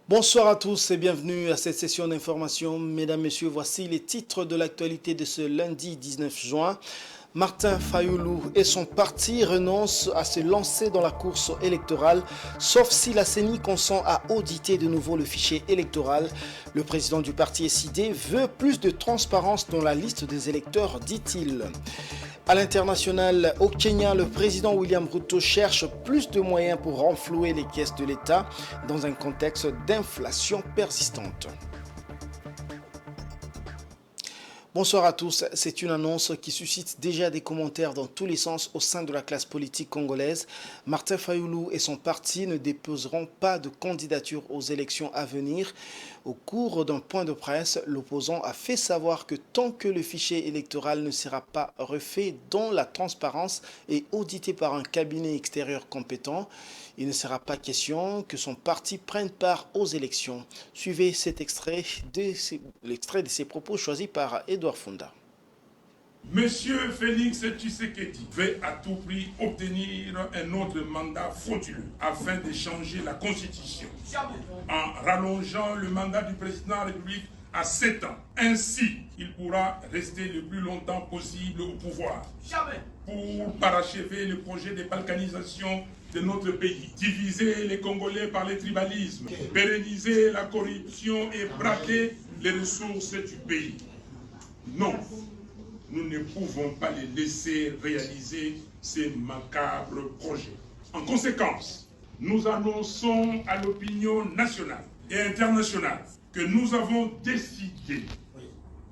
Bonsoir à tous et bienvenue à cette session d'information. Mesdames, Messieurs, voici les titres de l'actualité de ce lundi 19 juin. Martin Fayoulou et son parti renoncent à se lancer dans la course électorale, sauf si la CENI consent à auditer de nouveau le fichier électoral. Le président du parti SID veut plus de transparence dans la liste des électeurs, dit-il. À l'international, au Kenya, le président William Ruto cherche plus de moyens pour renflouer les caisses de l'État dans un contexte d'inflation persistante. Bonsoir à tous, c'est une annonce qui suscite déjà des commentaires dans tous les sens au sein de la classe politique congolaise. Martin Fayoulou et son parti ne déposeront pas de candidature aux élections à venir. Au cours d'un point de presse, l'opposant a fait savoir que tant que le fichier électoral ne sera pas refait dans la transparence et audité par un cabinet extérieur compétent, il ne sera pas question que son parti prenne part aux élections. Suivez cet extrait de ses propos choisis par Edouard Funda. Monsieur Félix Tshisekedi veut à tout prix obtenir un autre mandat frauduleux afin de changer la Constitution en rallongeant le mandat du président de la République à 7 ans. Ainsi, il pourra rester le plus longtemps possible au pouvoir pour parachever le projet de balkanisation de notre pays, diviser les Congolais par le tribalisme, pérenniser la corruption et braquer les ressources du pays. Non, nous ne pouvons pas les laisser réaliser ces macabres projets. En conséquence, nous annonçons à l'opinion nationale et internationale que nous avons décidé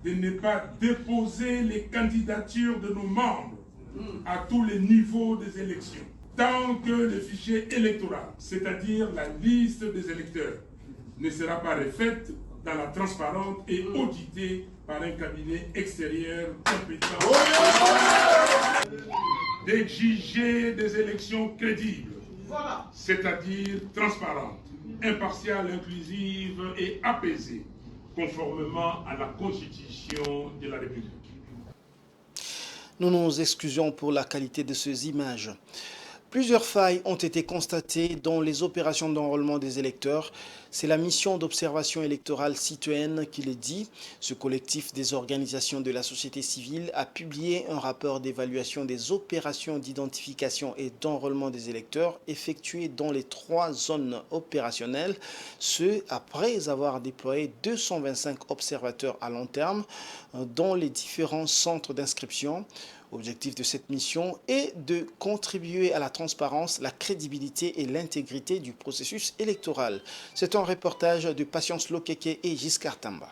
de ne pas déposer les candidatures de nos membres à tous les niveaux des élections, tant que le fichier électoral, c'est-à-dire la liste des électeurs, ne sera pas refaite dans la transparence et auditée par un cabinet extérieur compétent. D'exiger des élections crédibles, c'est-à-dire transparentes, impartiales, inclusives et apaisées, conformément à la Constitution de la République. Nous nous excusons pour la qualité de ces images. Plusieurs failles ont été constatées dans les opérations d'enrôlement des électeurs. C'est la mission d'observation électorale citoyenne qui le dit. Ce collectif des organisations de la société civile a publié un rapport d'évaluation des opérations d'identification et d'enrôlement des électeurs effectuées dans les 3 zones opérationnelles, ce après avoir déployé 225 observateurs à long terme dans les différents centres d'inscription. L'objectif de cette mission est de contribuer à la transparence, la crédibilité et l'intégrité du processus électoral. C'est un reportage de Patience Lokeke et Giscard Tamba.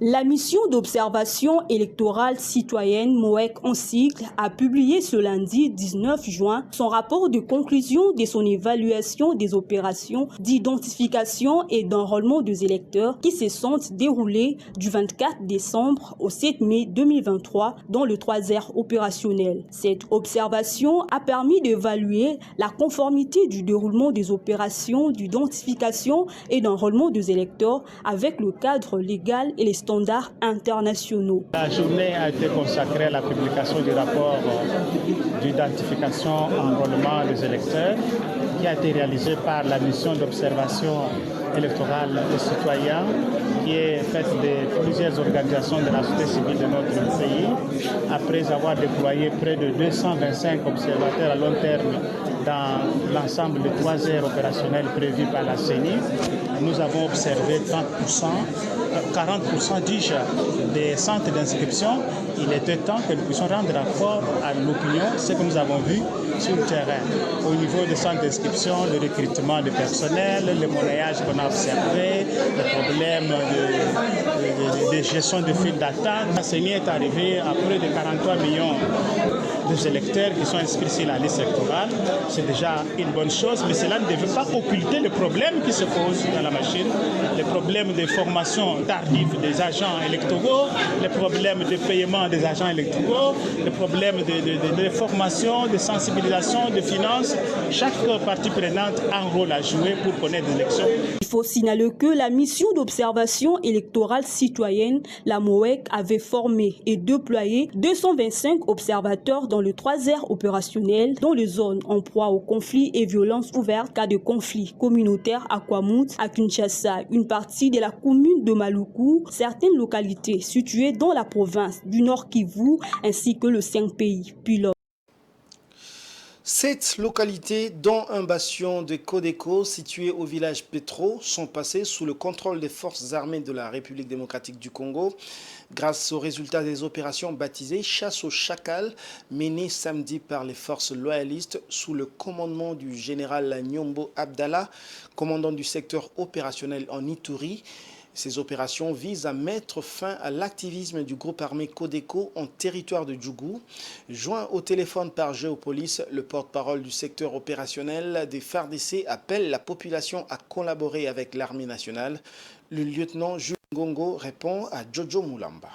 La mission d'observation électorale citoyenne MOEC en cycle a publié ce lundi 19 juin son rapport de conclusion de son évaluation des opérations d'identification et d'enrôlement des électeurs qui se sont déroulées du 24 décembre au 7 mai 2023 dans le 3 aires opérationnel. Cette observation a permis d'évaluer la conformité du déroulement des opérations d'identification et d'enrôlement des électeurs avec le cadre légal et les standards internationaux. La journée a été consacrée à la publication du rapport d'identification et enrôlement des électeurs qui a été réalisé par la mission d'observation électorale des citoyens qui est faite de plusieurs organisations de la société civile de notre pays. Après avoir déployé près de 225 observateurs à long terme dans l'ensemble des 3 aires opérationnelles prévues par la CENI, nous avons observé 40% des centres d'inscription. Il était temps que nous puissions rendre rapport à l'opinion, ce que nous avons vu sur le terrain. Au niveau des centres d'inscription, le recrutement de personnel, le monnayage qu'on a observé, les problèmes de gestion de files d'attente. La CENI est arrivée à près de 43 millions d'électeurs qui sont inscrits sur la liste électorale. C'est déjà une bonne chose, mais cela ne devait pas occulter les problèmes qui se posent dans la machine, les problèmes de formation tardive des agents électoraux, les problèmes de paiement des agents électoraux, les problèmes de formation, de sensibilisation mobilisation de finances, chaque partie prenante a un rôle à jouer pour connaître des élections. Il faut signaler que la mission d'observation électorale citoyenne, la MOEC, avait formé et déployé 225 observateurs dans le 3 aires opérationnelles dans les zones en proie aux conflits et violences ouvertes, cas de conflits communautaires à Kwamouth, à Kinshasa, une partie de la commune de Maluku, certaines localités situées dans la province du Nord Kivu, ainsi que le 5 pays pilotes. 7 localités, dont un bastion de Codeco situé au village Petro, sont passées sous le contrôle des forces armées de la République démocratique du Congo grâce aux résultats des opérations baptisées Chasse au Chacal menées samedi par les forces loyalistes sous le commandement du général Nyombo Abdallah, commandant du secteur opérationnel en Ituri. Ces opérations visent à mettre fin à l'activisme du groupe armé Codeco en territoire de Djougou. Joint au téléphone par Géopolis, le porte-parole du secteur opérationnel des FARDC appelle la population à collaborer avec l'armée nationale. Le lieutenant Jules Ngongo répond à Jojo Moulamba.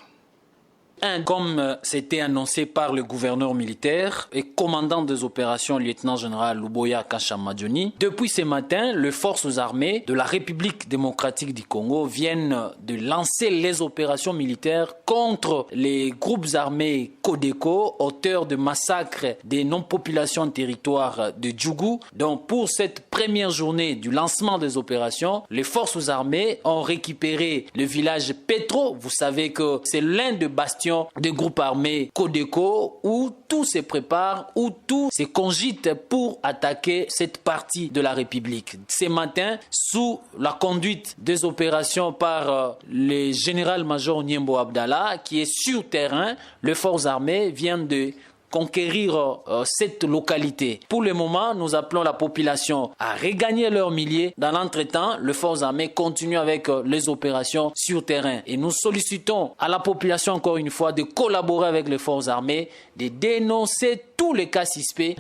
Comme c'était annoncé par le gouverneur militaire et commandant des opérations lieutenant-général Luboya Kashamadjoni, depuis ce matin, les forces armées de la République démocratique du Congo viennent de lancer les opérations militaires contre les groupes armés Codeco, auteurs de massacres des non-populations territoire de Djougou. Donc pour cette première journée du lancement des opérations, les forces armées ont récupéré le village Petro. Vous savez que c'est l'un des bastions des groupes armés Codeco où tout se prépare, où tout se cogite pour attaquer cette partie de la République. Ce matin, sous la conduite des opérations par le général-major Nyembo Abdallah, qui est sur terrain, les forces armées viennent de conquérir cette localité. Pour le moment, nous appelons la population à regagner leurs milliers. Dans l'entretemps, les forces armées continuent avec les opérations sur terrain. Et nous sollicitons à la population, encore une fois, de collaborer avec les forces armées, de dénoncer tous les cas suspects.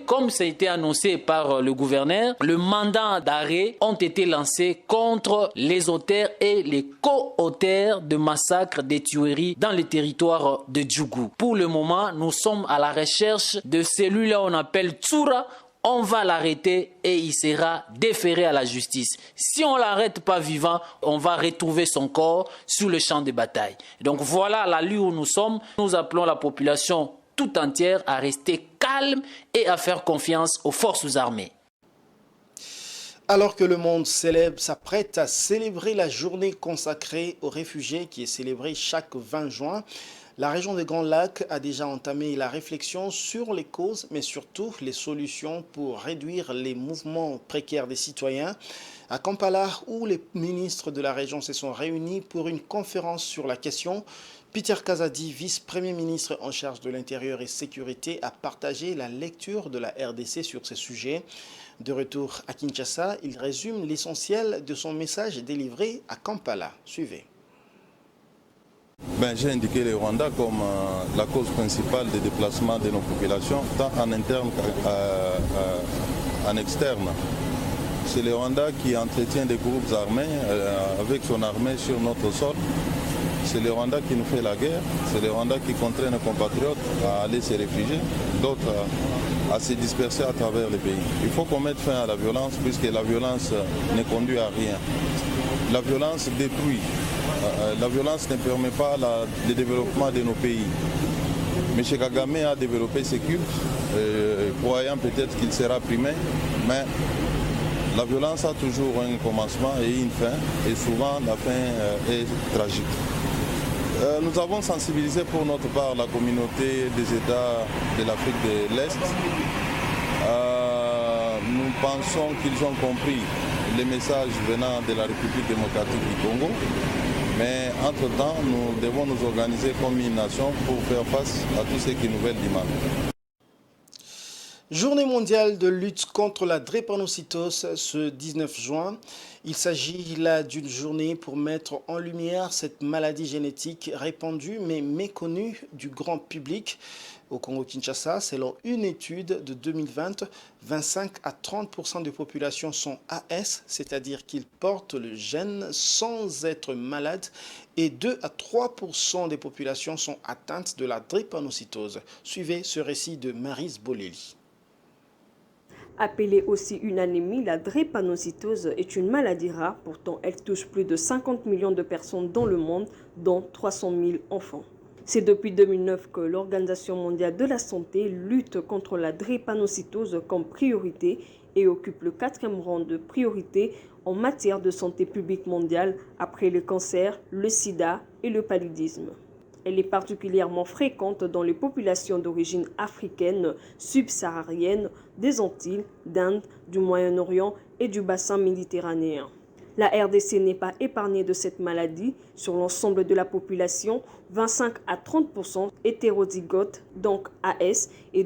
Comme ça a été annoncé par le gouverneur, le mandat d'arrêt ont été lancés contre les auteurs et les co-auteurs de massacres, de tueries dans les territoires de Djougou. Pour le moment, nous sommes à la recherche de celui-là qu'on appelle Tsura. On va l'arrêter et il sera déféré à la justice. Si on ne l'arrête pas vivant, on va retrouver son corps sur le champ de bataille. Donc voilà la lieu où nous sommes. Nous appelons la population tout entière à rester calme et à faire confiance aux forces armées. Alors que le monde s'apprête à célébrer la journée consacrée aux réfugiés qui est célébrée chaque 20 juin, la région des Grands Lacs a déjà entamé la réflexion sur les causes, mais surtout les solutions pour réduire les mouvements précaires des citoyens. À Kampala, où les ministres de la région se sont réunis pour une conférence sur la question, Peter Kazadi, vice-premier ministre en charge de l'Intérieur et Sécurité, a partagé la lecture de la RDC sur ce sujet. De retour à Kinshasa, il résume l'essentiel de son message délivré à Kampala. Suivez. J'ai indiqué le Rwanda comme la cause principale des déplacements de nos populations, tant en interne qu'en externe. C'est le Rwanda qui entretient des groupes armés avec son armée sur notre sol. C'est le Rwanda qui nous fait la guerre. C'est le Rwanda qui contraint nos compatriotes à aller se réfugier, d'autres à se disperser à travers le pays. Il faut qu'on mette fin à la violence puisque la violence ne conduit à rien. La violence détruit. La violence ne permet pas le développement de nos pays. M. Kagame a développé ses cultes, croyant peut-être qu'il sera primé, mais la violence a toujours un commencement et une fin, et souvent la fin est tragique. Nous avons sensibilisé pour notre part la communauté des États de l'Afrique de l'Est. Nous pensons qu'ils ont compris les messages venant de la République démocratique du Congo. Mais entre-temps, nous devons nous organiser comme une nation pour faire face à tous ceux qui nous veulent du mal. Journée mondiale de lutte contre la drépanocytose ce 19 juin. Il s'agit là d'une journée pour mettre en lumière cette maladie génétique répandue mais méconnue du grand public. Au Congo-Kinshasa, selon une étude de 2020, 25 à 30% des populations sont AS, c'est-à-dire qu'ils portent le gène sans être malades, et 2 à 3% des populations sont atteintes de la drépanocytose. Suivez ce récit de Maryse Boleli. Appelée aussi une anémie, la drépanocytose est une maladie rare, pourtant elle touche plus de 50 millions de personnes dans le monde, dont 300 000 enfants. C'est depuis 2009 que l'Organisation mondiale de la santé lutte contre la drépanocytose comme priorité et occupe le 4e rang de priorité en matière de santé publique mondiale après le cancer, le sida et le paludisme. Elle est particulièrement fréquente dans les populations d'origine africaine, subsaharienne, des Antilles, d'Inde, du Moyen-Orient et du bassin méditerranéen. La RDC n'est pas épargnée de cette maladie. Sur l'ensemble de la population, 25 à 30% hétérozygotes, donc AS, et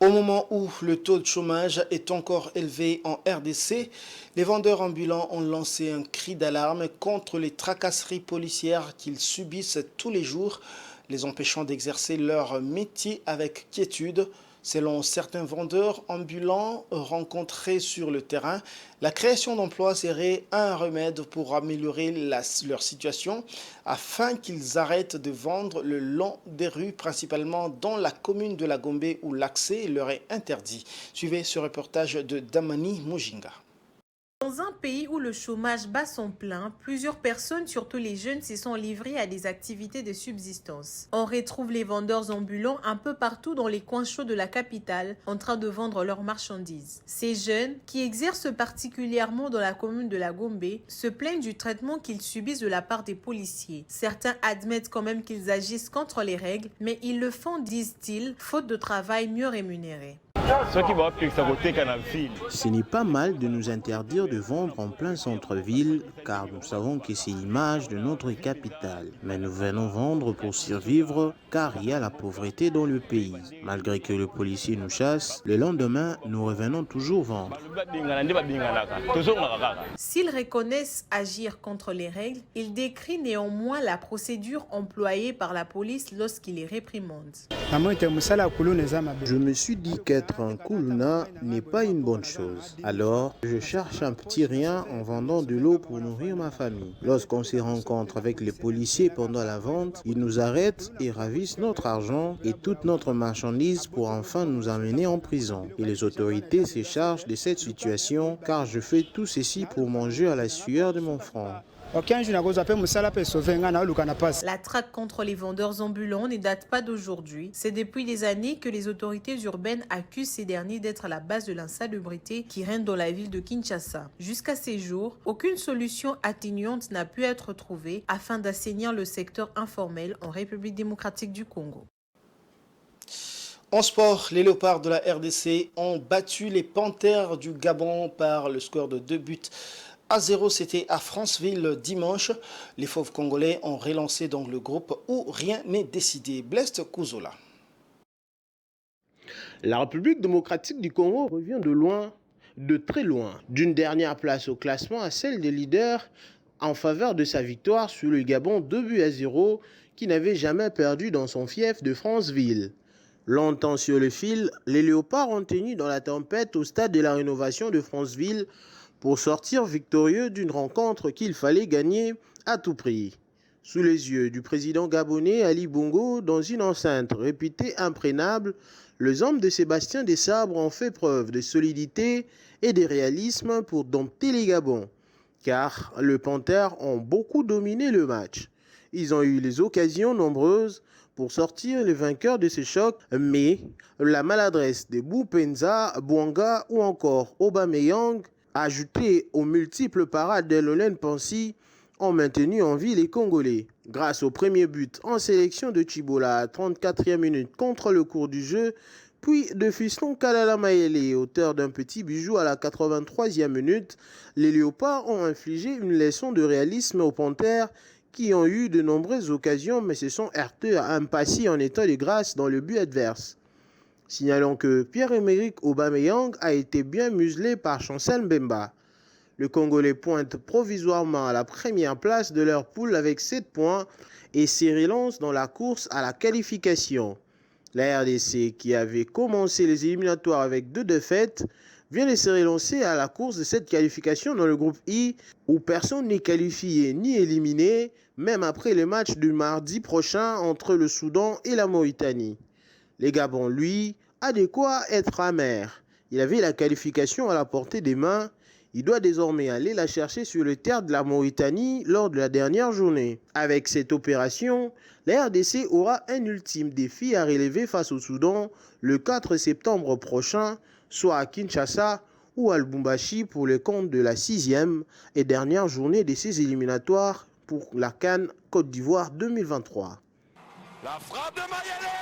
Au moment où le taux de chômage est encore élevé en RDC, les vendeurs ambulants ont lancé un cri d'alarme contre les tracasseries policières qu'ils subissent tous les jours, les empêchant d'exercer leur métier avec quiétude. Selon certains vendeurs ambulants rencontrés sur le terrain, la création d'emplois serait un remède pour améliorer leur situation afin qu'ils arrêtent de vendre le long des rues, principalement dans la commune de la Gombe où l'accès leur est interdit. Suivez ce reportage de Damani Mujinga. Dans un pays où le chômage bat son plein, plusieurs personnes, surtout les jeunes, se sont livrées à des activités de subsistance. On retrouve les vendeurs ambulants un peu partout dans les coins chauds de la capitale en train de vendre leurs marchandises. Ces jeunes, qui exercent particulièrement dans la commune de la Gombe, se plaignent du traitement qu'ils subissent de la part des policiers. Certains admettent quand même qu'ils agissent contre les règles, mais ils le font, disent-ils, faute de travail mieux rémunéré. Ce n'est pas mal de nous interdire de vendre en plein centre-ville, car nous savons que c'est l'image de notre capitale. Mais nous venons vendre pour survivre, car il y a la pauvreté dans le pays. Malgré que le policier nous chasse, le lendemain, nous revenons toujours vendre. S'ils reconnaissent agir contre les règles, ils décrient néanmoins la procédure employée par la police lorsqu'ils les réprimandent. Je me suis dit qu'être un Kuluna n'est pas une bonne chose. Alors, je cherche un petit rien en vendant de l'eau pour nourrir ma famille. Lorsqu'on se rencontre avec les policiers pendant la vente, ils nous arrêtent et ravissent notre argent et toute notre marchandise pour enfin nous amener en prison. Et les autorités se chargent de cette situation car je fais tout ceci pour manger à la sueur de mon front. La traque contre les vendeurs ambulants ne date pas d'aujourd'hui. C'est depuis des années que les autorités urbaines accusent ces derniers d'être à la base de l'insalubrité qui règne dans la ville de Kinshasa. Jusqu'à ces jours, aucune solution atténuante n'a pu être trouvée afin d'assainir le secteur informel en République démocratique du Congo. En sport, les Léopards de la RDC ont battu les Panthères du Gabon par le score de 2-0. C'était à Franceville dimanche. Les Fauves congolais ont relancé donc le groupe où rien n'est décidé. Blest Kouzola. La République démocratique du Congo revient de loin, de très loin, d'une dernière place au classement à celle des leaders en faveur de sa victoire sur le Gabon 2-0 qui n'avait jamais perdu dans son fief de Franceville. Longtemps sur le fil, les Léopards ont tenu dans la tempête au stade de la rénovation de Franceville pour sortir victorieux d'une rencontre qu'il fallait gagner à tout prix. Sous les yeux du président gabonais Ali Bongo, dans une enceinte réputée imprégnable, les hommes de Sébastien Desabre ont fait preuve de solidité et de réalisme pour dompter les Gabons, car les Panthères ont beaucoup dominé le match. Ils ont eu les occasions nombreuses pour sortir les vainqueurs de ce choc, mais la maladresse de Boupenza, Bouanga ou encore Aubameyang, ajouté aux multiples parades d'Elolène Pansy, ont maintenu en vie les Congolais. Grâce au premier but en sélection de Chibola à 34e minute contre le cours du jeu, puis de Fiston Kalala Mayele, auteur d'un petit bijou à la 83e minute, les Léopards ont infligé une leçon de réalisme aux Panthères qui ont eu de nombreuses occasions mais se sont heurtés à un passé en état de grâce dans le but adverse. Signalons que Pierre-Emerick Aubameyang a été bien muselé par Chancel Mbemba. Le Congolais pointe provisoirement à la première place de leur poule avec 7 points et se relance dans la course à la qualification. La RDC, qui avait commencé les éliminatoires avec 2 défaites, vient de se relancer à la course de cette qualification dans le groupe I, où personne n'est qualifié ni éliminé, même après le match du mardi prochain entre le Soudan et la Mauritanie. Le Gabon, lui, a de quoi être amer. Il avait la qualification à la portée des mains. Il doit désormais aller la chercher sur le terre de la Mauritanie lors de la dernière journée. Avec cette opération, la RDC aura un ultime défi à relever face au Soudan le 4 septembre prochain, soit à Kinshasa ou à Lubumbashi pour le compte de la 6e et dernière journée de ces éliminatoires pour la CAN Côte d'Ivoire 2023. La frappe de Mayele!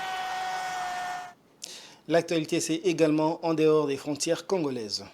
L'actualité, c'est également en dehors des frontières congolaises.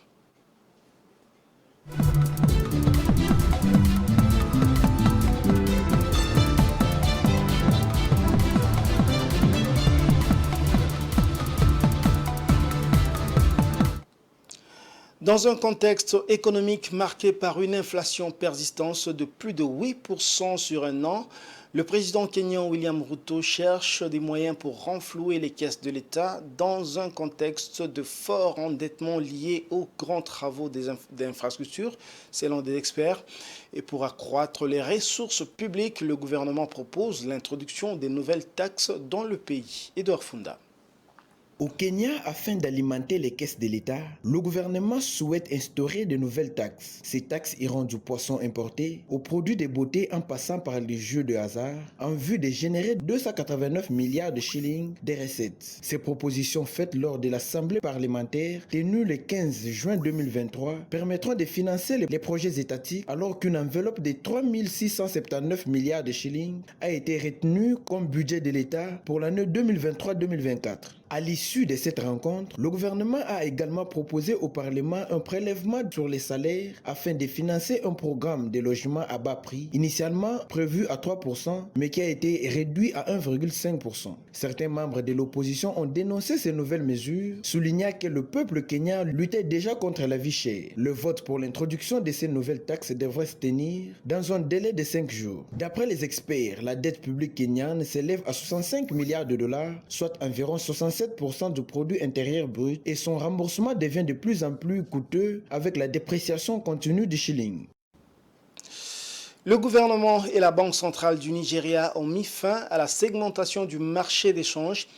Dans un contexte économique marqué par une inflation persistante de plus de 8% sur un an, le président kényan William Ruto cherche des moyens pour renflouer les caisses de l'État dans un contexte de fort endettement lié aux grands travaux d'infrastructures, selon des experts. Et pour accroître les ressources publiques, le gouvernement propose l'introduction des nouvelles taxes dans le pays. Edouard Funda. Au Kenya, afin d'alimenter les caisses de l'État, le gouvernement souhaite instaurer de nouvelles taxes. Ces taxes iront du poisson importé aux produits de beauté en passant par les jeux de hasard en vue de générer 289 milliards de shillings de recettes. Ces propositions faites lors de l'Assemblée parlementaire tenue le 15 juin 2023 permettront de financer les projets étatiques alors qu'une enveloppe de 3 679 milliards de shillings a été retenue comme budget de l'État pour l'année 2023-2024. À l'issue de cette rencontre, le gouvernement a également proposé au Parlement un prélèvement sur les salaires afin de financer un programme de logement à bas prix, initialement prévu à 3%, mais qui a été réduit à 1,5%. Certains membres de l'opposition ont dénoncé ces nouvelles mesures, soulignant que le peuple kenyan luttait déjà contre la vie chère. Le vote pour l'introduction de ces nouvelles taxes devrait se tenir dans un délai de 5 jours. D'après les experts, la dette publique kenyane s'élève à 65 milliards de dollars, soit environ 67% du produit intérieur brut, et son remboursement devient de plus en plus coûteux avec la dépréciation continue du shilling. Le gouvernement et la Banque centrale du Nigeria ont mis fin à la segmentation du marché d'échange.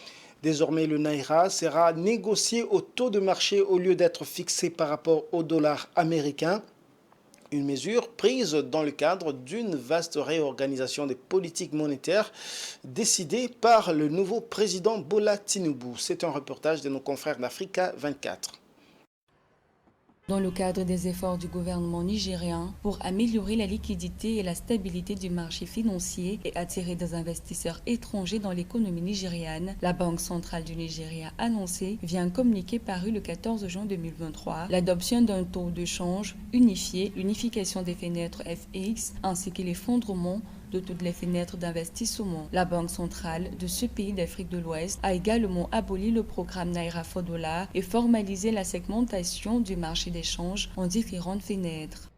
Désormais, le Naira sera négocié au taux de marché au lieu d'être fixé par rapport au dollar américain. Une mesure prise dans le cadre d'une vaste réorganisation des politiques monétaires décidée par le nouveau président Bola Tinubu. C'est un reportage de nos confrères d'Africa 24. Dans le cadre des efforts du gouvernement nigérien pour améliorer la liquidité et la stabilité du marché financier et attirer des investisseurs étrangers dans l'économie nigériane, la Banque centrale du Nigeria a annoncé via un communiqué paru le 14 juin 2023 l'adoption d'un taux de change unifié, l'unification des fenêtres FX ainsi que l'effondrement de toutes les fenêtres d'investissement. La Banque centrale de ce pays d'Afrique de l'Ouest a également aboli le programme Naira for Dollar et formalisé la segmentation du marché d'échange en différentes fenêtres.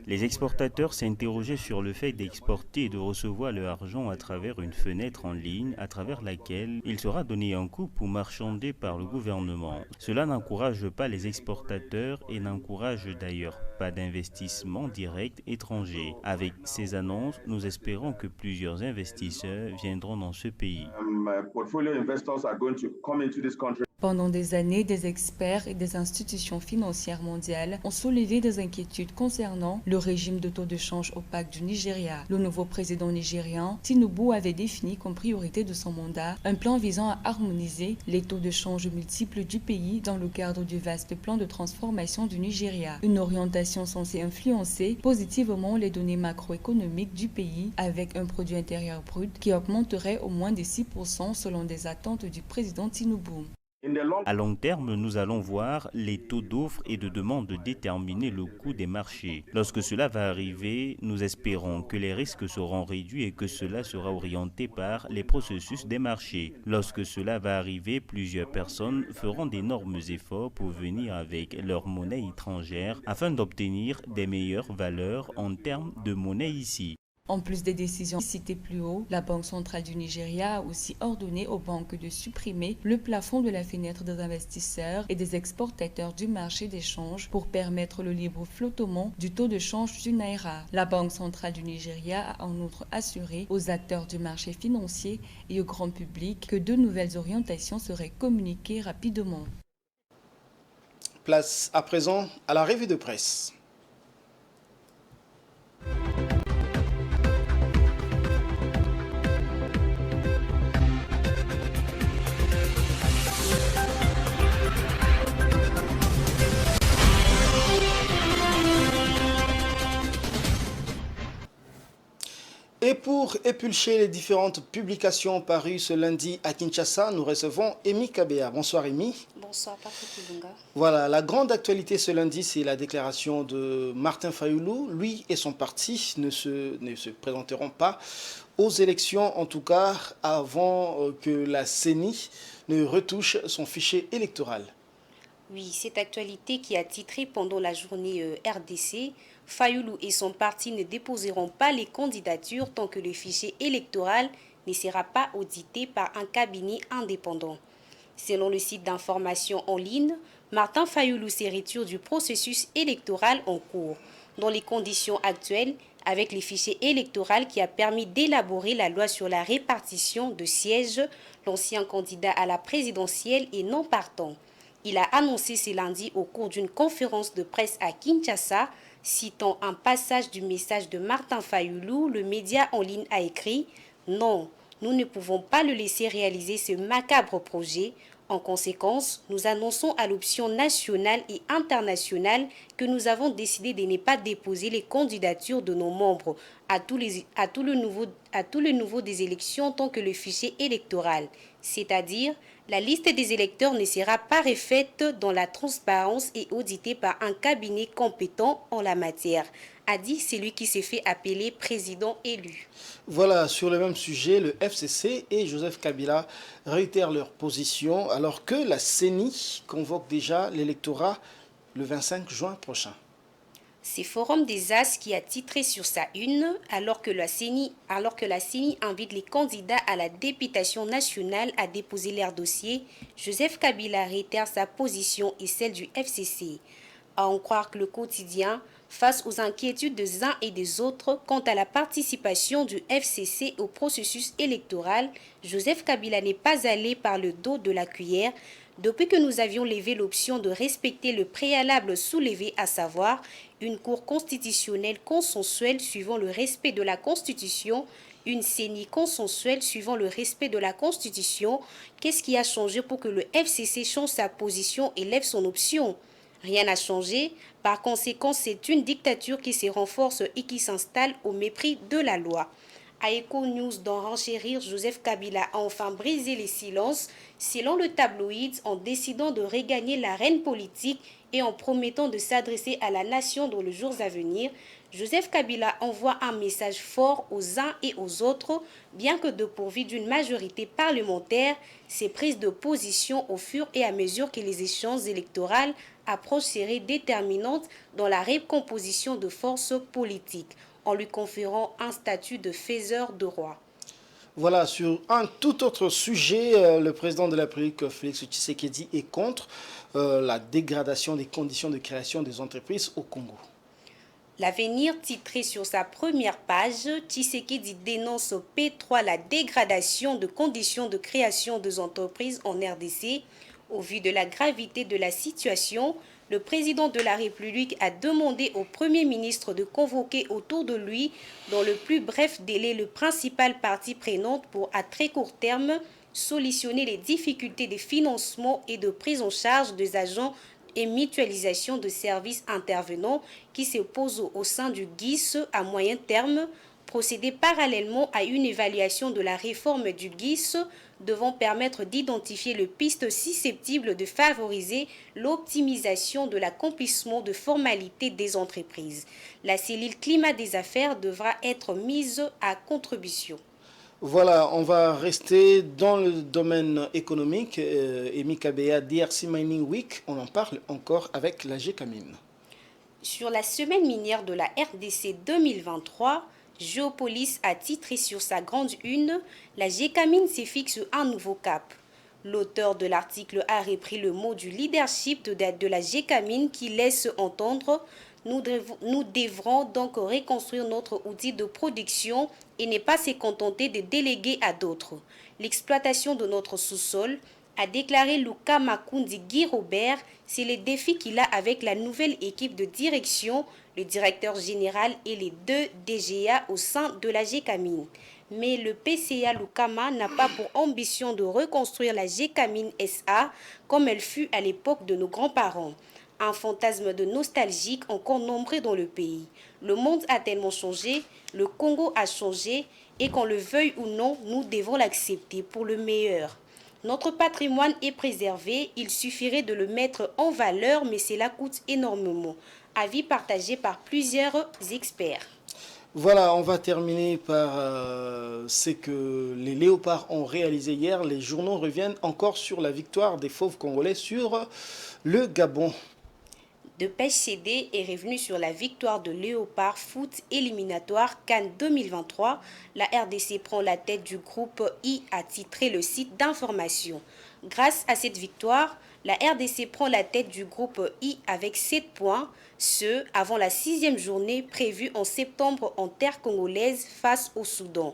Les exportateurs s'interrogeaient sur le fait d'exporter et de recevoir leur argent à travers une fenêtre en ligne à travers laquelle il sera donné un coup pour marchander par le gouvernement. Cela n'encourage pas les exportateurs et n'encourage d'ailleurs pas d'investissement direct étranger. Avec ces annonces, nous espérons que plusieurs investisseurs viendront dans ce pays. Pendant des années, des experts et des institutions financières mondiales ont soulevé des inquiétudes concernant le régime de taux de change opaque du Nigeria. Le nouveau président nigérian, Tinubu, avait défini comme priorité de son mandat un plan visant à harmoniser les taux de change multiples du pays dans le cadre du vaste plan de transformation du Nigeria. Une orientation censée influencer positivement les données macroéconomiques du pays avec un produit intérieur brut qui augmenterait au moins de 6% selon des attentes du président Tinubu. À long terme, nous allons voir les taux d'offre et de demande déterminer le coût des marchés. Lorsque cela va arriver, nous espérons que les risques seront réduits et que cela sera orienté par les processus des marchés. Lorsque cela va arriver, plusieurs personnes feront d'énormes efforts pour venir avec leur monnaie étrangère afin d'obtenir des meilleures valeurs en termes de monnaie ici. En plus des décisions citées plus haut, la Banque centrale du Nigeria a aussi ordonné aux banques de supprimer le plafond de la fenêtre des investisseurs et des exportateurs du marché d'échange pour permettre le libre flottement du taux de change du Naira. La Banque centrale du Nigeria a en outre assuré aux acteurs du marché financier et au grand public que de nouvelles orientations seraient communiquées rapidement. Place à présent à la revue de presse. Et pour épulcher les différentes publications parues ce lundi à Kinshasa, nous recevons Emi Kabea. Bonsoir Emi. Bonsoir Patrick Lunga. Voilà, la grande actualité ce lundi, c'est la déclaration de Martin Fayoulou. Lui et son parti ne se présenteront pas aux élections, en tout cas avant que la CENI ne retouche son fichier électoral. Oui, cette actualité qui a titré pendant la journée RDC, Fayoulou et son parti ne déposeront pas les candidatures tant que le fichier électoral ne sera pas audité par un cabinet indépendant. Selon le site d'information en ligne, Martin Fayoulou se retire du processus électoral en cours. Dans les conditions actuelles, avec les fichiers électoraux qui a permis d'élaborer la loi sur la répartition de sièges, l'ancien candidat à la présidentielle est non partant. Il a annoncé ce lundi au cours d'une conférence de presse à Kinshasa, citant un passage du message de Martin Fayoulou, le média en ligne a écrit « Non, nous ne pouvons pas le laisser réaliser ce macabre projet. En conséquence, nous annonçons à l'option nationale et internationale que nous avons décidé de ne pas déposer les candidatures de nos membres à tout le nouveau des élections tant que le fichier électoral, c'est-à-dire la liste des électeurs ne sera pas refaite dans la transparence et auditée par un cabinet compétent en la matière, a dit celui qui s'est fait appeler président élu. Voilà, sur le même sujet, le FCC et Joseph Kabila réitèrent leur position alors que la CENI convoque déjà l'électorat le 25 juin prochain. C'est Forum des As qui a titré sur sa une, alors que la CENI invite les candidats à la députation nationale à déposer leur dossier, Joseph Kabila réitère sa position et celle du FCC. À en croire que le quotidien, face aux inquiétudes des uns et des autres quant à la participation du FCC au processus électoral, Joseph Kabila n'est pas allé par le dos de la cuillère depuis que nous avions levé l'option de respecter le préalable soulevé, à savoir une cour constitutionnelle consensuelle suivant le respect de la Constitution, une CENI consensuelle suivant le respect de la Constitution. Qu'est-ce qui a changé pour que le FCC change sa position et lève son option ? Rien n'a changé. Par conséquent, c'est une dictature qui se renforce et qui s'installe au mépris de la loi. À Eco News, d'en renchérir, Joseph Kabila a enfin brisé les silences, selon le tabloïd, en décidant de regagner l'arène politique et en promettant de s'adresser à la nation dans les jours à venir. Joseph Kabila envoie un message fort aux uns et aux autres, bien que dépourvu d'une majorité parlementaire, ses prises de position au fur et à mesure que les échéances électorales approchent seraient déterminantes dans la recomposition de forces politiques, en lui conférant un statut de faiseur de roi. Voilà, sur un tout autre sujet, le président de la République, Félix Tshisekedi, est contre la dégradation des conditions de création des entreprises au Congo. L'avenir, titré sur sa première page, Tshisekedi dénonce au P3 la dégradation de conditions de création des entreprises en RDC. Au vu de la gravité de la situation, le président de la République a demandé au Premier ministre de convoquer autour de lui, dans le plus bref délai, le principal partie prenante pour, à très court terme, solutionner les difficultés de financement et de prise en charge des agents et mutualisation de services intervenants qui se posent au sein du GIS à moyen terme, procéder parallèlement à une évaluation de la réforme du GIS devant permettre d'identifier les pistes susceptibles de favoriser l'optimisation de l'accomplissement de formalités des entreprises. La cellule climat des affaires devra être mise à contribution. Voilà, on va rester dans le domaine économique. Emi Kabea, DRC Mining Week, on en parle encore avec la GECAMIN. Sur la semaine minière de la RDC 2023, Géopolis a titré sur sa grande une « La Gécamine se fixe un nouveau cap ». L'auteur de l'article a repris le mot du leadership de la Gécamine qui laisse entendre « Nous devrons donc reconstruire notre outil de production et ne pas se contenter de déléguer à d'autres. L'exploitation de notre sous-sol, a déclaré Luca Makundi Guy Robert, c'est le défi qu'il a avec la nouvelle équipe de direction, le directeur général et les 2 DGA au sein de la Gécamine. Mais le PCA Lucama n'a pas pour ambition de reconstruire la Gécamine SA comme elle fut à l'époque de nos grands-parents. Un fantasme de nostalgique encore nombreux dans le pays. Le monde a tellement changé, le Congo a changé et qu'on le veuille ou non, nous devons l'accepter pour le meilleur. Notre patrimoine est préservé, il suffirait de le mettre en valeur, mais cela coûte énormément. Avis partagé par plusieurs experts. Voilà, on va terminer par ce que les Léopards ont réalisé hier. Les journaux reviennent encore sur la victoire des Fauves congolais sur le Gabon. Dépêche CD est revenu sur la victoire de Léopard Foot éliminatoire Cannes 2023. La RDC prend la tête du groupe I, a titré le site d'information. Grâce à cette victoire, la RDC prend la tête du groupe I avec 7 points, ce avant la 6e journée prévue en septembre en terre congolaise face au Soudan.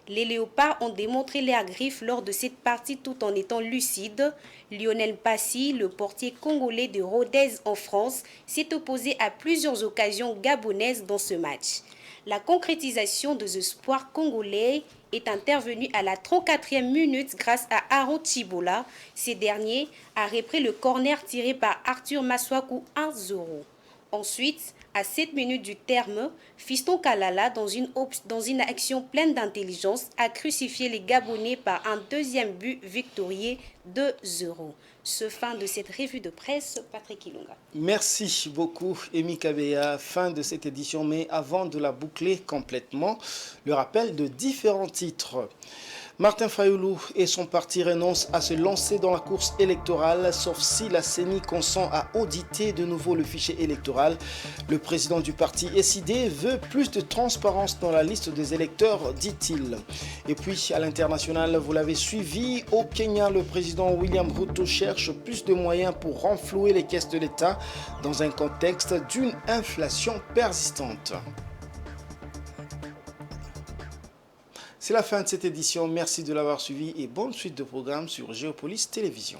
Les Léopards ont démontré leurs griffes lors de cette partie tout en étant lucides. Lionel Passy, le portier congolais de Rodez en France, s'est opposé à plusieurs occasions gabonaises dans ce match. La concrétisation des espoirs congolais est intervenue à la 34e minute grâce à Aaron Chibola. Ce dernier a repris le corner tiré par Arthur Maswaku 1-0. Ensuite, à 7 minutes du terme, Fiston Kalala, dans une action pleine d'intelligence, a crucifié les Gabonais par un 2e but victorieux 2-0. Ce fin de cette revue de presse, Patrick Ilunga. Merci beaucoup, Emi Kabea. Fin de cette édition, mais avant de la boucler complètement, le rappel de différents titres. Martin Fayoulou et son parti renoncent à se lancer dans la course électorale, sauf si la CENI consent à auditer de nouveau le fichier électoral. Le président du parti SID veut plus de transparence dans la liste des électeurs, dit-il. Et puis, à l'international, vous l'avez suivi, au Kenya, le président William Ruto cherche plus de moyens pour renflouer les caisses de l'État dans un contexte d'une inflation persistante. C'est la fin de cette édition. Merci de l'avoir suivi et bonne suite de programmes sur Géopolis Télévision.